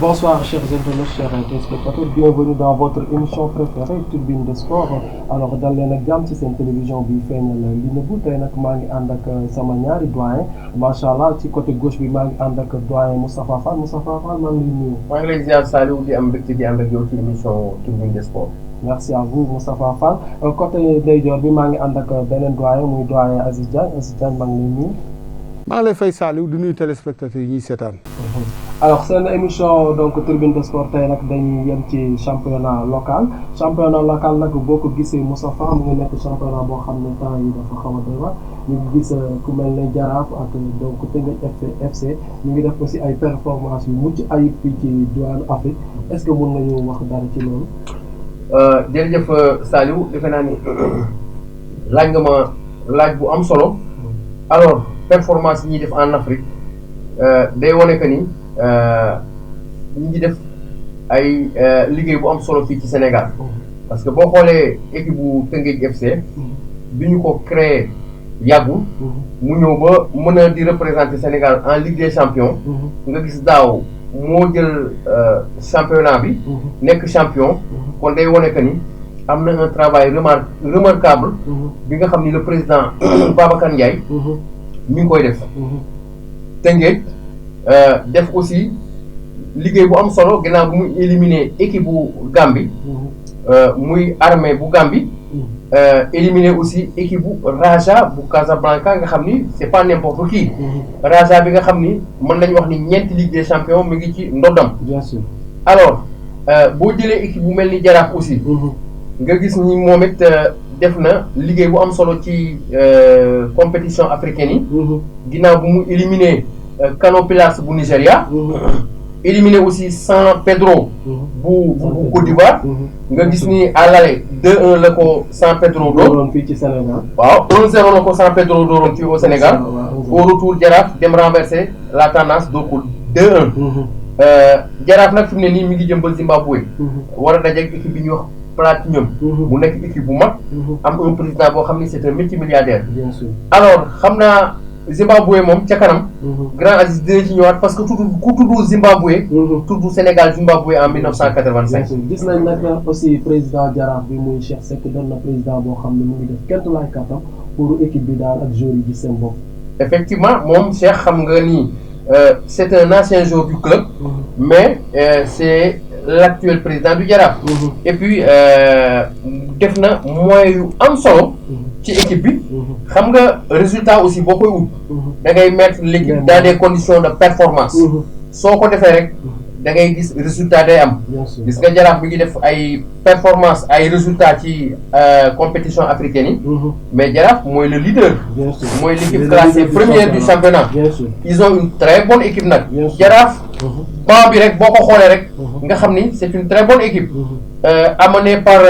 Bonsoir chers internautes, chers téléspectateurs, bienvenue dans votre émission préférée Tribune de Sport. Alors dal leen ak jàmm ci seen télévision bi feeñal li nëbbu tey nag maa ngi ànd ak sama ñaari doyen macha allah ci côté gauche bi maa ngi ànd ak doyen Moustapha Fall maa ngi lay nuyu. maa ngi lay ziar Saliou di am mbégte di ànd ak yow ci émission Tribune de Sport. Merci à vous Moustapha Fall côté ndeyjoor bi maa ngi ànd ak beneen doyen muy doyen Aziz Diagne maa ngi lay nuyu. maa ngi lay fay Saliou di nuyu téléspectateurs yi ñuy seetaan. Alors seen émission donc Tribune de Sport tey nag dañuy yem ci championnat local nag boo ko gisee Moustapha mu ngi nekk championnat boo xam ne temps yi dafa xaw a doy waar ñu ngi gis ku mel ne Jaraaf ak donc Teungueth FC ñu ngi def aussi ay performances yu mucc ayib fii ci diwaanu Afrique est-ce que mën nañu wax dara ci loolu. jërëjëf Saliou defe naa ni laaj nga ma laaj bu am solo alors performance yi ñuy def en Afrique day wane que ni. ñu ngi def ay liggéey bu am solo fii ci Sénégal parce que boo xoolee équipe bu Teungueth FC bi ñu ko créé yàggul mu ñëw ba mën a di représenter Sénégal en Ligue des Champions nga gis daaw moo jël championnat bi nekk champion kon day wane que ni am na un travail remarquable bi nga xam ni le président Babacar Ndiaye mi ngi koy def Teungueth def aussi liggéey bu am solo gannaaw bu muy éliminer équipe bu Gambie muy armée bu Gambie éliminer aussi équipe bu Raja bu Casablanca nga xam ni c'est pas n'importe qui Raja bi nga xam ni mën nañu wax ni ñeenti Ligue des Champions mi ngi ci ndodam. Bien sûr. Alors boo jëlee équipe bu mel ni Jaraaf aussi nga gis ni moom it def na liggéey bu am solo ci compétition africaine yi ginnaaw bu mu éliminer Kano Pillars bu Nigéria éliminé aussi San Pedro bu Côte d'Ivoire nga gis ni à l'aller 2-1 la ko San Pedro doon fii ci Sénégal waaw 1-0 la ko San Pedro doon fii au Sénégal au retour Jaraaf dem renverser la tendance doo ko 2-1 Jaraaf nag fi mu ne nii mi ngi jëmbal Zimbabwe war a dajeek équipe bi ñuy wax Platinum mu nekk équipe bu mag am un président boo xam ni c'est un multimilliardaire. bien sûr. Alors xam naa Zimbabwe moom ca kanam. Grand Aziz dina ci ñëwaat parce que ku tudd Zimbabwe. tudd Sénégal Zimbabwe en 1985. gis nañ nag aussi président Jaraaf bi muy Cheikh Seck doon na président boo xam ne mu ngi def kenn laay kattan pour équipe bi daal ak joueurs yi gis seen bopp. Effectivement moom Cheikh xam nga ni c'est un ancien joueur du club. mais c'est l'actuel président du Jaraaf. et puis def na moyens yu am solo. ci équipe bi xam nga résultat aussi boo koy wut da ngay mettre l'équipe dans des conditions de performance soo ko defee rek da ngay gis résultat day am gis nga Jaraaf bi ngi def ay performance ay résultats ci compétition africaine yi mais Jaraaf mooy le leader mooy l'équipe classée première du championnat ils ont une très bonne équipe nag Jaraaf banc bi rek boo ko xoolee rek nga xam ni c'est une très bonne équipe amenée par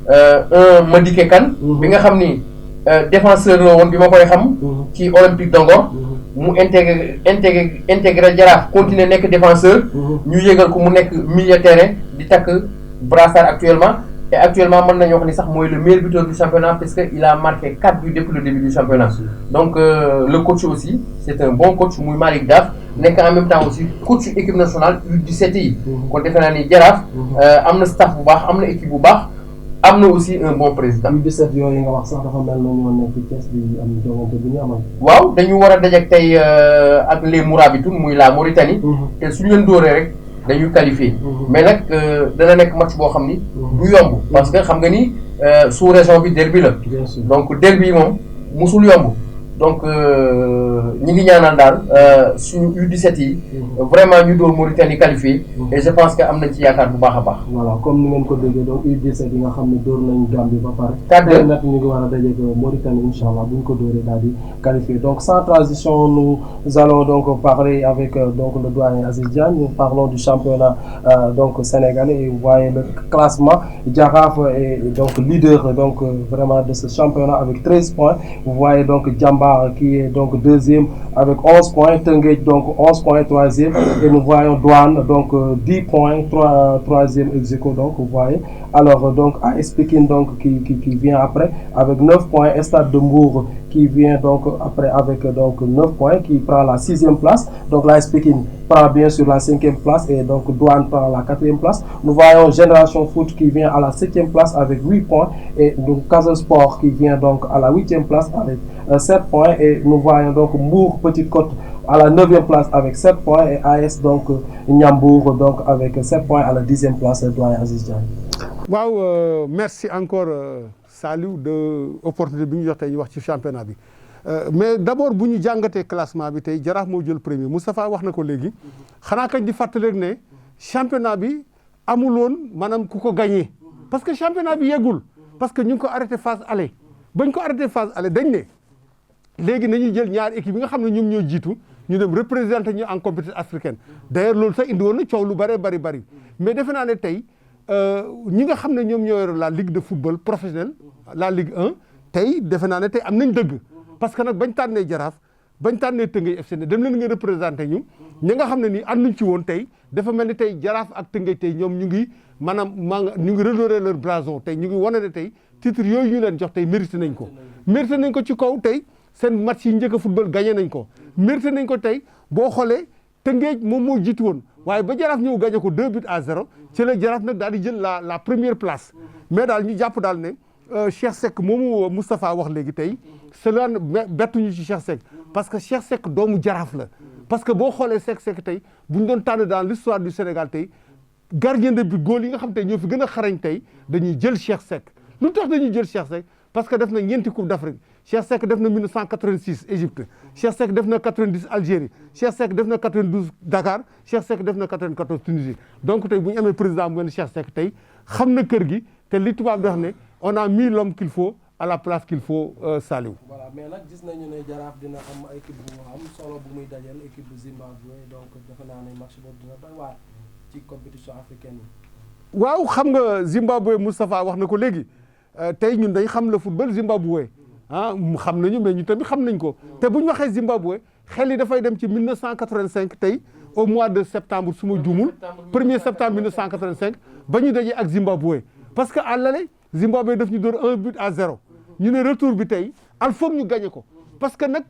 un Madické Kane bi nga xam ni défenseur la woon bi ma koy xam ci Olympique de Ngor mu intégré Jaraaf continuer nekk défenseur ñu yégal ko mu nekk milieu terrain di takk brassard actuellement et actuellement mën nañu wax ni sax mooy le meilleur buteur du championnat parce que il a marqué 4 buts depuis le début du championnat donc le coach aussi c'est un bon coach muy Malick Daf nekk en même temps aussi coach équipe nationale U17 yi kon defe naa ni Jaraaf am na staff bu baax am na équipe bu baax am na aussi un bon président. U17 yooyu nga wax sax dafa mel na ñoo nekk Thiès bi am joŋante bi ñu amal. waaw dañu war a dajeek tey ak les Mourabitoun muy la Mauritanie. te suñu leen dóoree rek dañuy qualifié. mais nag dana nekk match boo xam ni. du yomb parce que xam nga ni sous région bi derby la. donc derby moom musul yomb. donc ñi ngi ñaanal daal suñu U17 yi vraiment ñu doon Mauritanie qualifié et je pense que am nañ ci yaakaar bu baax a baax. voilà comme ni ngeen ko déggee donc U17 yi nga xam ne dóor nañ Gambie ba pare. tey nag ñu ngi war a dajeeg Mauritanie incha allah bu ñu ko dóoree daal di qualifié donc sans transition nous allons donc parler avec donc le doyen Aziz Diagne. Nous parlons du championnat donc sénégalais et vous voyez le classement Jaraaf est donc leader donc vraiment de ce championnat avec 13 points. Vous voyez donc Jamba qui est donc deuxième avec 11 points, Teungueth donc 11 points, troisième, et nous voyons Douane donc 10 points, troisième ex-aequo donc vous voyez. Alors donc AS Pikine donc qui vient après avec 9 points, Stade de Mbour qui vient donc après avec donc 9 points, qui prend la 6e place. Donc l'AS Pikine prend bien sûr la 5e place et donc Douane prend la 4e place. Nous voyons Génération Foot qui vient à la 7e place avec 8 points et donc Casa Sport qui vient donc à la 8e place avec 7 points et nous voyons donc Mbour Petite Côte à la 9e place avec 7 points et AS donc Niambour donc avec 7 points à la 10e place doyen Aziz Diagne. waaw merci encore Saliou de opportunité bi ñu jox tey ñu wax ci championnat bi mais d' abord bu ñu jàngatee classement bi tey Jaraaf moo jël premier Moustapha wax na ko léegi xanaa kañ di fàttali rek ne championnat bi amul woon maanaam ku ko gagné parce que championnat bi yeggul parce que ñu ngi ko arrêté phase aller bañ ko arrêté phase aller dañ ne léegi nañuy jël ñaari équipe yi nga xam ne ñoom ñoo jiitu ñu dem représenté ñu en compétition africaine d' ailleurs loolu sax indi woon na coow lu bëree bëri mais defe naa ne tey ñi nga xam ne ñoom ñoo yor la ligue de football professionnel la ligue 1 tey defe naa ne tey am nañ dëgg parce que nag bañ tànnee Jaraaf bañ tànnee Tëngéej FC ne dem leen nga représenté ñu ñi nga xam ne nii ànduñ ci woon tey dafa mel ni tey Jaraaf ak Tëngéej tey ñoom ñu ngi maanaam ñu ngi redorer leur blason tey ñu ngi wane ne tey titre yooyu ñu leen jox tey mérité nañ ko ci kaw tey seen match yi njëkk a football gagné nañ ko mérité nañ ko tey boo xoolee Tëngéej moom moo jiitu woon waaye ba Jaraaf ñëw gagné ko 2-0 ci la Jaraaf nag daal di jël la première place mais daal ñu jàpp daal ne Cheikh Seck moomu Moustapha wax léegi tey cela bettuñu ci Cheikh Seck parce que Cheikh Seck doomu Jaraaf la parce que boo xoolee Seck tey bu ñu doon tànn dans l'histoire du Sénégal tey gardien de but góol yi nga xam tey ñoo fi gën a xarañ tey dañuy jël Cheikh Seck lu tax dañuy jël Cheikh Seck parce que def na ñeenti coupe d'Afrique Cheikh Seck def na 1986 Égypte Cheikh Seck def na 90 Algérie Cheikh Seck def na 92 Dakar Cheikh Seck def na 94 Tunisie donc tey bu ñu amee président bu mel ni Cheikh Seck tey xam na kër gi te li tubaab di wax ne on a mis l'homme qu'il faut à la place qu'il faut Saliou. voilà mais nag gis nañu ne Jaraaf dina am équipe bu am solo bu muy dajal équipe bu Zimbabwe donc defe naa ne match boobu dina doy waar ci compétition africaine yi. waaw xam nga Zimbabwe Moustapha wax na ko léegi tey ñun dañ xam le football Zimbabwe xam nañu mais ñu tamit xam nañ ko te bu ñu waxee Zimbabwe xel yi dafay dem ci 1985 tey au mois de septembre su ma juumul 1er septembre 1985 ba ñu dajee ak Zimbabwe parce que à l'aller Zimbabwe daf ñu door 1-0 ñu ne retour bi tey al foog ñu gagné ko parce que nag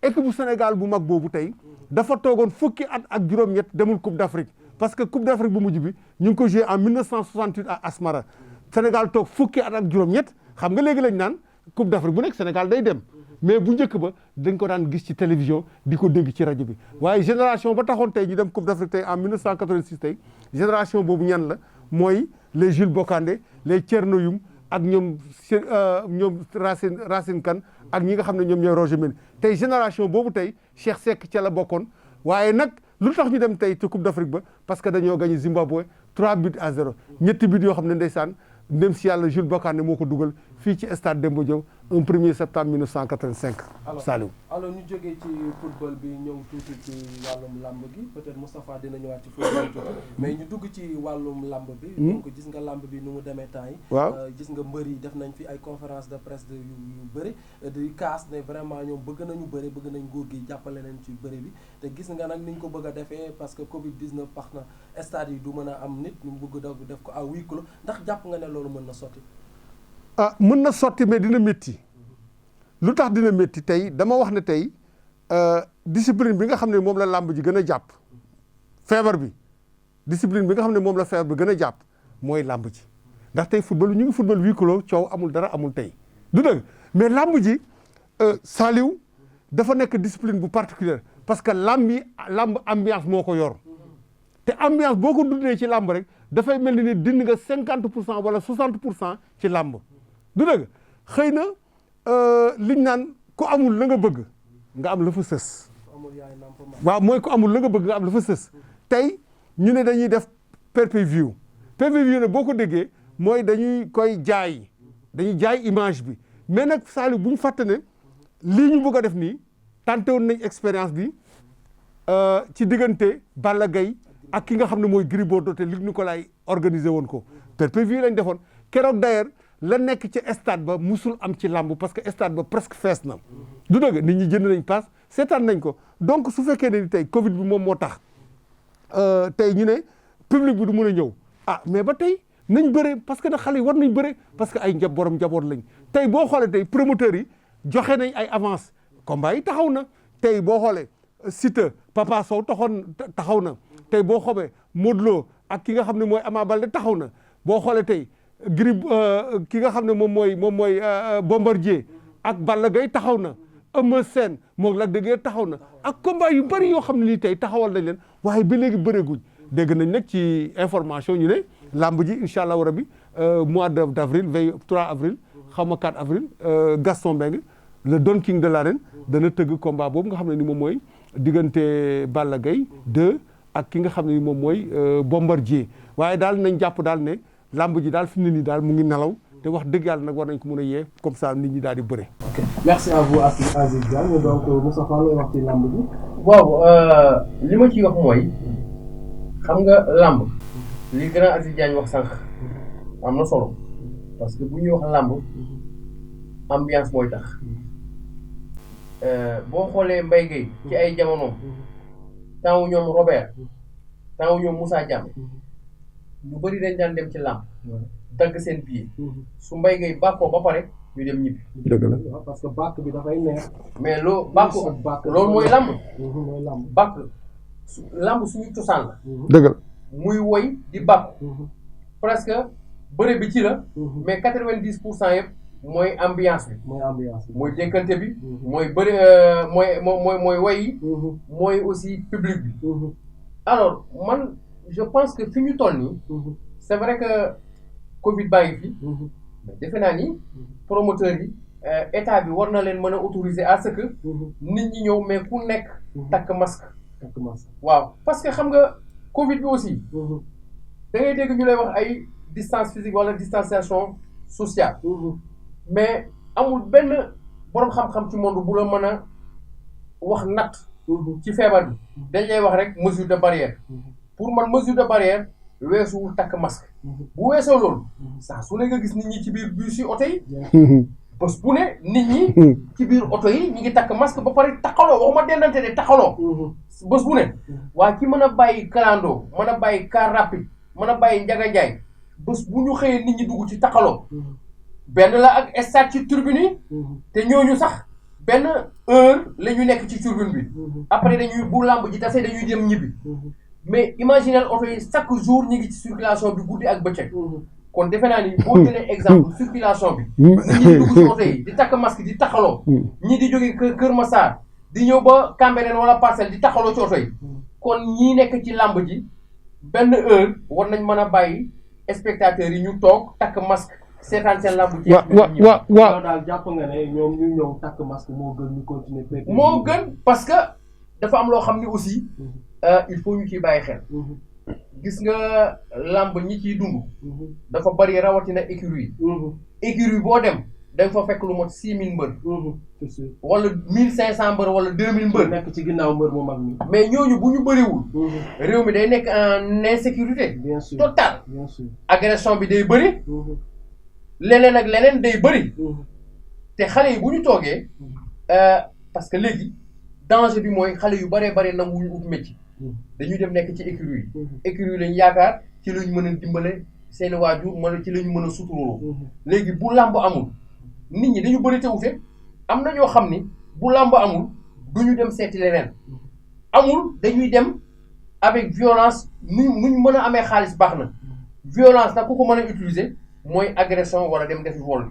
équipe bu Sénégal bu mag boobu tey dafa toogoon fukki at ak juróom-ñett demul Coupe d'Afrique parce que Coupe d'Afrique bu mujj bi ñu ngi ko joué en 1968 à Asmara Sénégal toog fukki at ak juróom-ñett xam nga léegi lañ naan Coupe d'Afrique bu nekk Sénégal day dem mais bu njëkk ba dañ ko daan gis ci télévision di ko dégg ci rajo bi waaye génération ba taxoon tey ñu dem Coupe d'Afrique tey en 1986 tey génération boobu ñan la mooy les Jules Bocandé les Thierno Youm ak ñoom Racine Kane ak ñi nga xam ne ñoom ñooy Roger Mendy tey génération boobu tey Cheikh Seck ca la bokkoon waaye nag lu tax ñu dem tey ci Coupe d'Afrique ba parce que dañoo gagné Zimbabwe 3-0 ñetti but yoo xam ne ndeysaan ndem si yàlla Jules Bocandé moo ko dugal fii ci stade Demba Diop un 1er septembre 1985. Saliou alors ñu jógee ci football bi ñëw tuuti ci wàllum làmb gi peut-être Moustapha dina ñëwaat ci football tuuti mais ñu dugg ci wàllum làmb bi. donc gis nga làmb bi nu mu demee temps yi. waaw gis nga mbër yi def nañ fi ay conférence de presse yu bëri di kaas ne vraiment ñoom bëgg nañu bëri bëgg nañ nguur gi jàppale leen ci bëri bi te gis nga nag ni ñu ko bëgg a defee parce que Covid 19 tax na stade yi du mën a am nit ñu bëgg def ko à huis clos ndax jàpp nga ne loolu mën na sotti. mën na sotti mais dina métti lu tax dina métti tey dama wax ne tey discipline bi nga xam ne moom la làmb ji gën a jàpp feebar bi discipline bi nga xam ne moom la feebar bi gën a jàpp mooy làmb ji ndax tey football ñu ngi football huis clos coow amul dara amul tey du dëgg mais làmb ji Saliou dafa nekk discipline bu particulière parce que làmb ambiance moo ko yor te ambiance boo ko dundee ci làmb rek dafay mel ni dindi nga 50% wala 60% ci làmb du dëgg xëy na liñ naan ku amul la nga bëgg nga am la fa sës waaw mooy ku amul la nga bëgg nga am la fa sës tey ñu ne dañuy def pay-per-view ne boo ko déggee mooy dañuy koy jaay dañuy jaay image bi mais nag Saliou bu ñu fàtte ne lii ñu bëgg a def nii tenté woon nañ expérience bi ci diggante Balla Gaye ak ki nga xam ne mooy Gris Bordeaux te Luc Nicolaï organisé woon ko pay-per-view lañ defoon keroog d'ailleurs la nekk ci stade ba musul am ci làmb parce que stade ba presque fees na du dëgg nit ñi jënd nañ paas seetaan nañ ko donc su fekkee ne ni tey Covid bi moom moo tax tey ñu ne public bi du mën a ñëw mais ba tey nañ bëre parce que nag xale yi war nañ bëre parce que ay borom njaboot lañ tey boo xoolee tey promoteurs yi joxe nañ ay avance combat yi taxaw na tey boo xoolee Siteu Papa Sow taxaw na tey boo xoolee Modou Lo ak ki nga xam ne mooy Ama Baldé taxaw na boo xoolee tey Gris ki nga xam ne moom mooy Bombardier ak Balla Gaye taxaw na Eumeu Sène moom Lac de Guiers taxaw na ak combat yu bëri yoo xam ne nii tey taxawal nañ leen waaye ba léegi bëreeguñ dégg nañ nag ci information ñu ne làmb ji incha allahu rabi mois d' avril veille 3 avril xaw ma 4 avril Gaston Mbengue le Don King de l'arène dana tëgg combat boobu nga xam ne ni moom mooy diggante Balla Gaye 2 ak ki nga xam ne ni moom mooy Bombardier waaye daal nañ jàpp daal ne làmb ji daal fi mu ne nii daal mu ngi nelaw te wax dëgg yàlla nag war nañ ko mën a yee comme ça nit ñi daal di bëre. ok merci à vous Aziz Diagne donc Moustapha looy wax ci làmb ji. waaw li ma ciy wax mooy xam nga làmb li grand Aziz Diagne wax sànq am na solo parce que bu ñuy wax làmb ambiance mooy tax boo xoolee Mbaye Gueye ci ay jamonoom temps wu ñoom Robert temps wu ñoom Moussa Diame ñu bëri dañ daan dem ci làmb dagg seen billet su Mbaye Gueye bàkkoo ba pare ñu dem ñibbi. dëgg la parce que bàkk bi dafay neex. mais loo bàkku loolu mooy làmb. mooy làmb bàkk làmb suñu cosaan la. dëgg la muy woy di bàkku. presque bëre bi ci la. mais 90% yëpp mooy ambiance bi. mooy ambiance bi mooy dékkante bi. mooy bëre mooy woy yi. mooy aussi public bi. alors man je pense que fi ñu toll nii. c'est vrai que Covid baa ngi fi. mais defe naa ni promoteurs yi état bi war na leen mën a autoriser à ce que nit ñi ñëw mais ku nekk takk masque. waaw parce que xam nga Covid bi aussi da ngay dégg ñu lay wax ay distance physique wala distanciation sociale mais amul benn borom xam-xam ci monde bu la mën a wax natt ci feebar bi dañ lay wax rek mesure de barrière pour man mesure de barrière weesuwul takk masque bu weesoo loolu saa su ne nga gis nit ñi ci biir bus yi oto yi bés bu ne nit ñi ci biir oto yi ñu ngi takk masque ba pare taxaloo waxuma dendante de taxaloo bés bu ne waa ki mën a bàyyi kalandoo mën a bàyyi car rapide mën a bàyyi njaga njaay bés bu ñu xëyee nit ñi dugg ci taxaloo benn la ak stade ci turbine yi te ñooñu sax benn heure la ñu nekk ci turbine bi après dañuy bu làmb ji tasee dañuy dem ñibbi mais imaginez oto yi chaque jour ñu ngi ci circulation bi guddi ak bëccëg kon defe naa ni boo jëlee exemple circulation bi nit ñi di dugg ci oto yi di takk masque di taxaloo ñii di jóge Kër Massar di ñëw ba Cambérène wala Parcelles di taxaloo ci oto yi kon ñii nekk ci làmb ji benn heure war nañ mën a bàyyi spectateurs yi ñu toog takk masque seetaan seen làmb ji waaw daal jàpp nga ne ñoom ñu ñëw takk masque moo gën ñu continuer moo gën parce que dafa am loo xam ni aussi il faut ñu ciy bàyyi xel gis nga làmb ñi ciy dund dafa bari rawatina écurie yi écurie boo dem da nga fa fekk lu mot 6000 mbër wala 1500 mbër wala 2000 mbër nekk ci ginnaaw mbër mu mag mi mais ñooñu bu ñu bëriwul réew mi day nekk en insécurité bien sûr totale bien sûr agression bi day bëri leneen ak leneen day bëri te xale yi bu ñu toogee parce que léegi danger bi mooy xale yu baree bare nanguwuñu ut métier dañuy dem nekk ci écurie yi écurie yi lañu yaakaar ci lañu mën a dimbale seeni waajur ci lañu mën a suturoo léegi bu làmb amul nit ñi dañu bëri te wute am na ñoo xam ni bu làmb amul duñu dem seeti leneen amul dañuy dem avec violence nuñ mën a amee xaalis baax na violence nag ku ko mën a utiliser mooy agression wala dem defi vol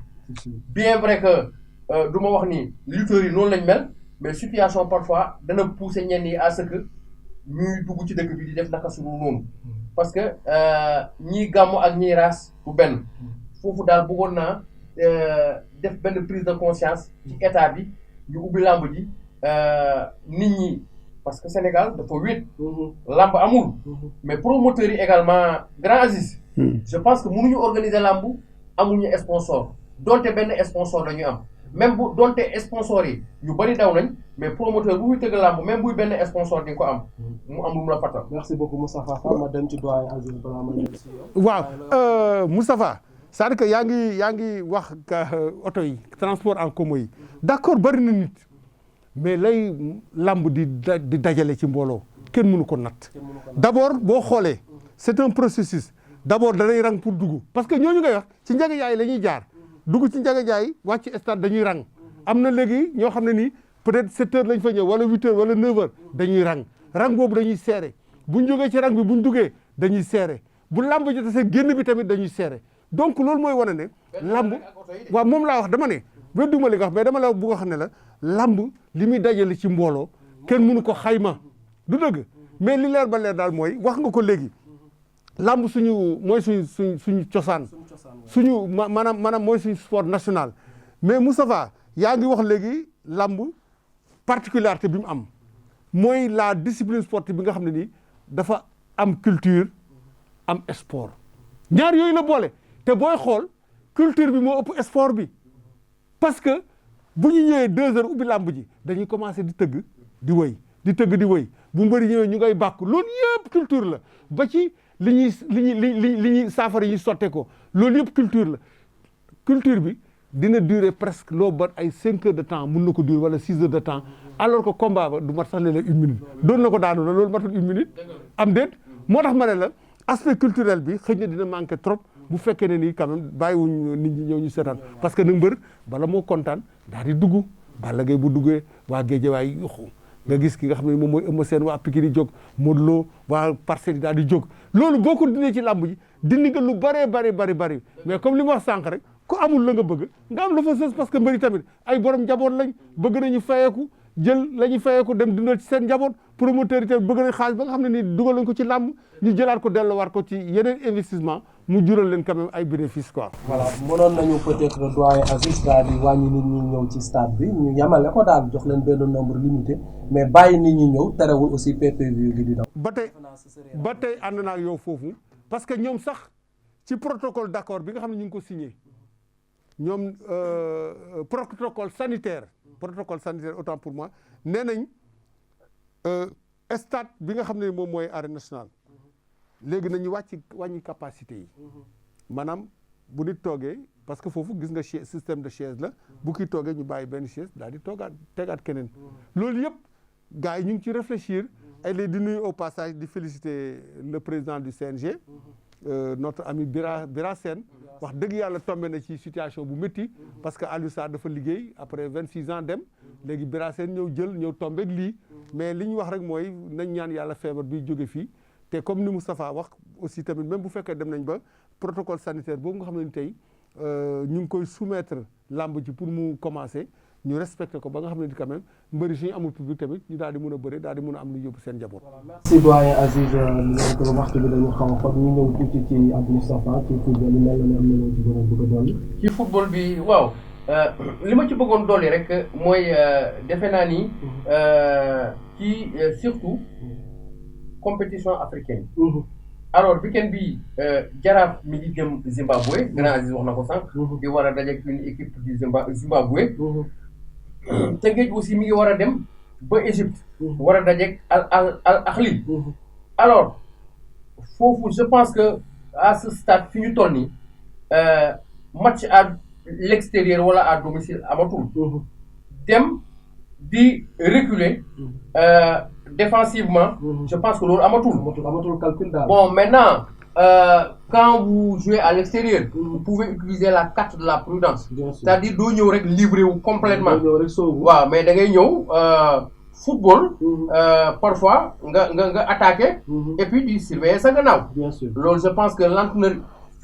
bien vrai que du ma wax ni lutteurs yi noonu lañ mel mais situation parfois dana pousser ñenn yi à ce que ñuy dugg ci dëkk bi di def naka suñu noonu parce que ñii gàmmu ak ñii raas bu benn foofu daal bëggoon naa def benn prise de conscience ci état bi ñu ubbi làmb ji nit ñi parce que Sénégal dafa wéet làmb amul mais promoteurs yi également Grand Aziz je pense que mënuñu organiser làmb amuñu sponsor donte benn sponsor la ñu am même bu donte sponsor yi ñu bëri daw nañ mais promoteur bu muy tëgg làmb même buy benn sponsor di nga ko am mu am lu mu la fatal. merci beaucoup Moustapha Fall ma dem ci doyen Aziz balaa ma ñëw si yow. waaw Moustapha c'est-à-dire que yaa ngi wax oto yi transport en commun yi d'accord bëri na nit mais lay làmb di dajale ci mbooloo kenn mënu ko natt d'abord boo xoolee c'est un processus d'abord danay rang pour dugg parce que ñooñu ngay wax ci njaga jaay la ñuy jaar dugg ci njaga jaay wàcc stade dañuy rang am na léegi ñoo xam ne nii peut-être 7 heures lañ fa ñëw wala 8 heures wala 9 heures dañuy rang boobu dañuy serré buñ jógee ci rang bi buñ duggee dañuy serré bu lamb ji tasee génn bi tamit dañuy serré donc loolu mooy wane ne lamb waaw moom laa wax dama ne wedduma li nga wax mais dama la bu nga xam ne la lamb li muy dajale ci mbooloo kenn mënu ko xayma du dëgg mais li leer ba leer daal mooy wax nga ko léegi lamb suñu mooy suñu cosaan suñu maanaam mooy suñu sport national mais Moustapha yaa ngi wax léegi lamb particularité bi mu am mooy la discipline sportive bi nga xam ne nii dafa am culture am sport ñaar yooyu la boole te booy xool culture bi moo ëpp sport bi parce que bu ñu ñëwee 2 heures ubbi lamb ji dañuy commencé di tëgg di wëy di tëgg di wëy bu mbëri ñëwee ñu ngay bàkk loolu yëpp culture la ba ci li ñuy saafara yi sotte ko loolu yëpp culture la culture bi dina durer presque loo bat ay 5 heures de temps mun na ko durer wala 6 heures de temps alors que combat ba du mat sax léeg-léeg 1 minute doon na ko daanu la loolu matul 1 minute am déet moo tax ma ne la aspect culturel bi xëy na dina manqué trop bu fekkee ne nii quand même bàyyiwuñ nit ñi ñëw ñu seetaan parce que nag mbër bala moo kontaan daal di dugg Balla Gaye bu duggee waa Guédiawaye yuxu nga gis ki nga xam ne moom mooy Eumeu Sène waa Pikine di jóg Modou Lo waa Parcelles yi daal di jóg loolu boo ko dindee ci làmb ji dindi nga lu bëree bëri mais comme li ma wax sànq rek ku amul la nga bëgg nga am la fa sës parce que mbëri tamit ay borom njaboot lañ bëgg nañu fayeeku jël la ñuy fayeeku dem dundal ci seen njaboot promoteur yi tamit bëgg nañ xaalis ba nga xam ne nii dugal nañ ko ci làmb ñu jëlaat ko delluwaat ko ci yeneen investissement mu jural leen quand même ay bénéfice quoi. voilà mënoon nañu peut-être doyen Aziz daal di wàññi nit ñi ñëw ci stade bi ñu yamale ko daal jox leen benn nombre limité mais bàyyi nit ñi ñëw terewul aussi PPV gi di daw. ba tey ànd naa ak yow foofu parce que ñoom sax ci protocole d'accord bi nga xam ne ñu ngi ko signé ñoom protocole sanitaire autant pour moi nee nañ stade bi nga xam ne moom mooy arène nationale léegi nañu wàññi capacité yi maanaam bu nit toogee parce que foofu gis nga système de chaise la bu kii toogee ñu bàyyi benn chaise daal di tegaat keneen loolu yëpp gars yi ñu ngi ci réfléchir ay léegi di nuyu au passage di féliciter le président du CNG notre ami Bira Sène wax dëgg yàlla tombé na ci situation bu métti parce que Aliou Sarr dafa liggéey après 26 ans dem léegi Bira Sène ñëw tombé ak lii mais li ñu wax rek mooy nañ ñaan yàlla feebar bi jóge fii te comme ni Moustapha wax aussi tamit même bu fekkee dem nañ ba protocole sanitaire boobu nga xam ne tey ñu ngi koy soumettre làmb ji pour mu commencer ñu respecté ko ba nga xam ne quand même mbëri suñu amul public tamit ñu daal di mën a bëre daal di mën a am lu yóbbu seen njaboot. merci doyen Aziz ko waxtu bi dañu xaw a xool ñu ñëw tuuti ci Abdou Moustapha ci football yi mel na am na loo ci gën a bëgg a dolli. ci football bi waaw li ma ci bëggoon dolli rek mooy defe naa ni ci surtout compétition africaine. alors week-end bi Jaraaf mi ngi jëm Zimbabwe grand Aziz wax na ko sànq. di war a dajeek une équipe du Zimbabwe. Teungueth aussi mi ngi war a dem ba Égypte. war a dajeek Al Ahly. alors foofu je pense que à ce stade fi ñu toll nii match à l'extérieur wala à domicile amatul. dem di reculer. défensivement, je pense que l'autre amatul calcul daal. Bon, maintenant, quand vous jouez à l'extérieur, vous pouvez utiliser la carte de la prudence. C'est-à-dire doo ñëw rek livré wu complètement. waaw mais da ngay ñëw football. Parfois nga attaquer. Et puis tu surveiller sa gannaaw. Loolu je pense que l'entraîneur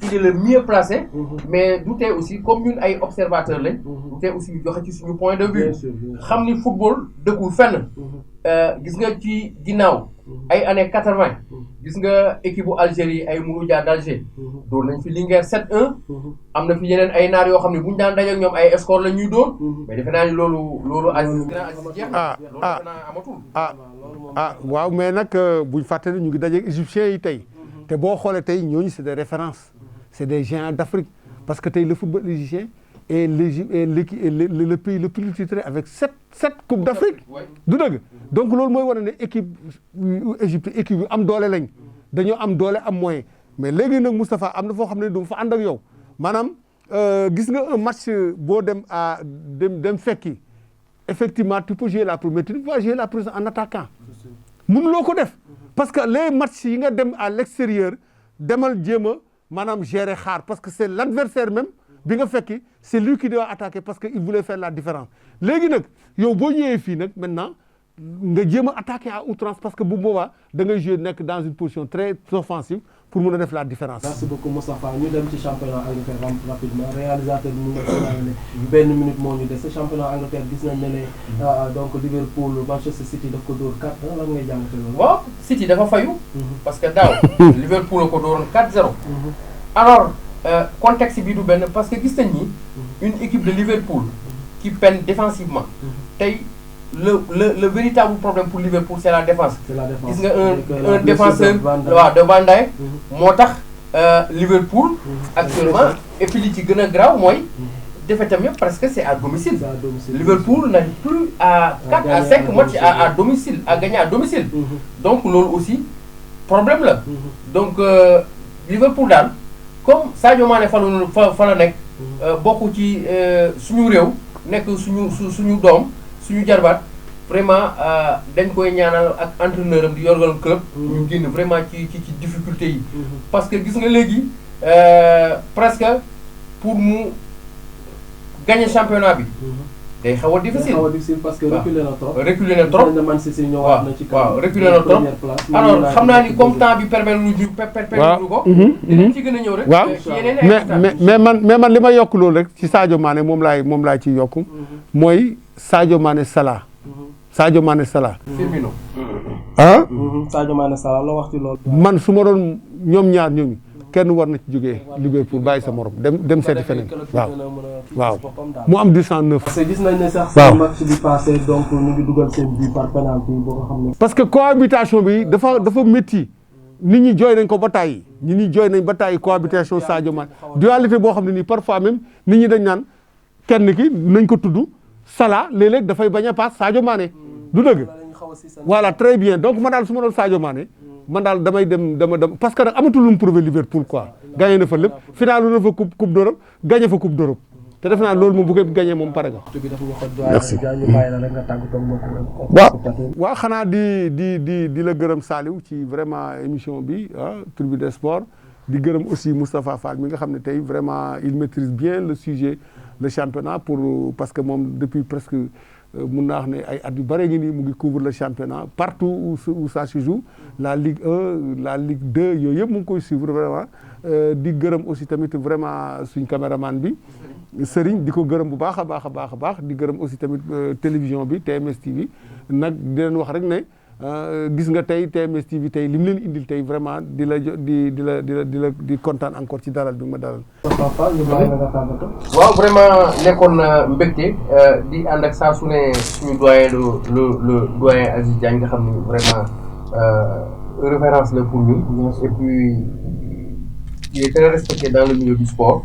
il est le mieux placé. Mais du tee aussi comme ñun ay observateurs lañ. du tee aussi ñu joxe ci suñu point de vue. xam ni football dëkkul fenn. gis nga ci ginnaaw ay années 80 gis nga équipe bu Algérie ay Mouloudia d'Alger doon nañ fi Linguère 7-1 am na fi yeneen ay naar yoo xam ne bu ñu daan daje ak ñoom ay score la ñuy doon mais defe naa ni loolu Aziz jeex na loolu defe naa amatul waaw mais nag buñ fàtte ne ñu ngi daje ak égyptiens yi tey te boo xoolee tey ñooñu c'est des références c'est des géants d'Afrique parce que tey le football égyptien et le pays le plus titré avec sept coupes d'Afrique du dëgg donc loolu mooy wane ne équipe Égypte équipe yu am doole lañ dañoo am doole am moyen mais léegi nag Moustapha am na foo xam ne du fa ànd ak yow maanaam gis nga un match boo dem fekki effectivement tu peux jouer la première tu peux jouer la première en attaquant mënuloo ko def parce que les matchs yi nga dem à l'extérieur demal jéem a maanaam gérer xaar parce que c'est l'adversaire même bi nga fekki c'est lui qui doit attaquer parce que il voulait faire la différence léegi nag yow boo ñëwee fii nag maintenant nga jéem a attaquer à outrance parce que bu boobaa da ngay jouer nekk dans une position très offensive pour mun a def la différence. merci beaucoup Moustapha ñu dem ci championnat Angleterre rapidement réalisateur bi mu ngi ne benn minute moo ñu des championnat Angleterre gis nañ ne donc Liverpool Manchester City daf ko dóor 4-1 lan ngay jàngate loolu. waaw City dafa fayu. parce que daaw Liverpool ko dóoroon 4-0. alors contexte bi du benn parce que gis nañ ni une équipe de Liverpool qui peine défensivement tey. Le véritable problème pour Liverpool c'est la défense. C'est la défense. gis nga un défenseur waaw de Van Dijk moo tax Liverpool actuellement et puis li ci gën a graaw mooy défaite am yëpp parce que c'est à domicile. Liverpool n'arrive plus à 4 à 5 matchs à domicile à gagner à domicile. donc loolu aussi problème la. donc Liverpool daal comme Sadio Mané fa la nekk bokk ci suñu réew nekk suñu doom. suñu jarbaat vraiment dañ koy ñaanal ak entraîneur am di yorgal club ñu génn vraiment ci difficulté yi parce que gis nga léegi presque pour mu gagner championnat bi day xaw a difficile parce que reculé na trop waaw reculé na trop alors xam naa ni comme temps bi permettre lu ko dinañ ci gën a ñëw rek waaw mais man li ma yokk loolu rek ci Sadio Mané moom laay ci yokk mooy Sadio Mané Salah. Sadio Mané Salah. Firmino. ah. Sadio Mané Salah la wax ci loolu. man su ma doon ñoom ñaar ñooñu kenn war na ci jógee Liverpool bàyyi sa morom dem seeti feneen waaw mu am 209. parce que gis nañ ne sax seen match bi passé donc ñu ngi dugal seen but par penalty boo ko xam ne. parce que cohabitation bi dafa métti nit ñi jooy nañ ko ba tàyyi jooy nañ ba tàyyi cohabitation Sadio Mané dualité boo xam ne nii parfois même nit ñi dañ naan kenn ki nañ ko tudd. Salah léeg-léeg dafay bañ a paas Sadio Mané du dëgg voilà très bien donc man daal su ma doon Sadio Mané man daal damay dem parce que nag amatul lu mu prouver Liverpool quoi gagné na fa lépp final na fa coupe d'Europe gagné fa coupe d'Europe te def naa loolu moom bu ko gagné moom pare nga. merci waaw xanaa di la gërëm Saliou ci vraiment émission bi Tribune des Sports di gërëm aussi Moustapha Fall mi nga xam ne tey vraiment il maîtrise bien le sujet le championnat parce que moom depuis presque mun naa wax ne ay at yu bare ngi nii mu ngi couvre le championnat partout où ça se joue la Ligue 1 la Ligue 2 yooyu yëpp mu ngi koy suivre vraiment di gërëm aussi tamit vraiment suñ caméraman bi Serigne di ko gërëm bu baax a baax di gërëm aussi tamit télévision bi TMS TV nag di leen wax rek ne gis nga tey TMS TV tey li mu leen indil tey vraiment di kontaan encore ci dalal bi ma dalal. waaw vraiment nekkoon na mbégte di ànd ak saa su ne suñu doyen le doyen Aziz Diagne nga xam ni vraiment référence la pour ñun et puis il est très respecté dans le milieu du sport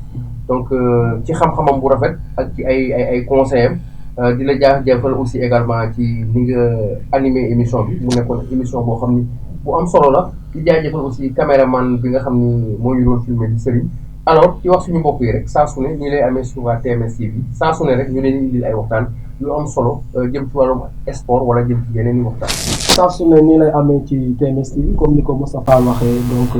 donc ci xam-xamam bu rafet ak ci ay conseils am di la jaajëfal aussi également ci ni nga animé émission bi mu nekkoon émission boo xam ni bu am solo la di jaajëfal aussi caméraman bi nga xam ni moo ñu doon filmé di Serigne alors ci wax suñu mbokk yi rek saa su ne nii lay amee sur waa TMS TV saa su ne rek ñu leen indil ay waxtaan yu am solo jëm ci wàllum sport wala jëm ci yeneen i waxtaan. saa su ne nii lay amee ci TMS TV comme ni ko Moustapha waxee donc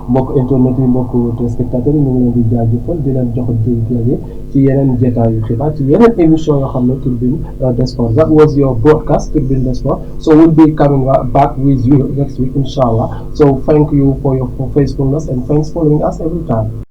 mbokk internet yi mbokk téléspectateurs yi ñu ngi leen di jaajëfal di leen jox di ci yeneen jotaayu xibaar ci yeneen émission yoo xam ne Tribune des Sports. That was your broadcast Tribune des Sports. So we'll be coming back with you next week inshallah. So thank you for your faithfulness and thanks for following us every time.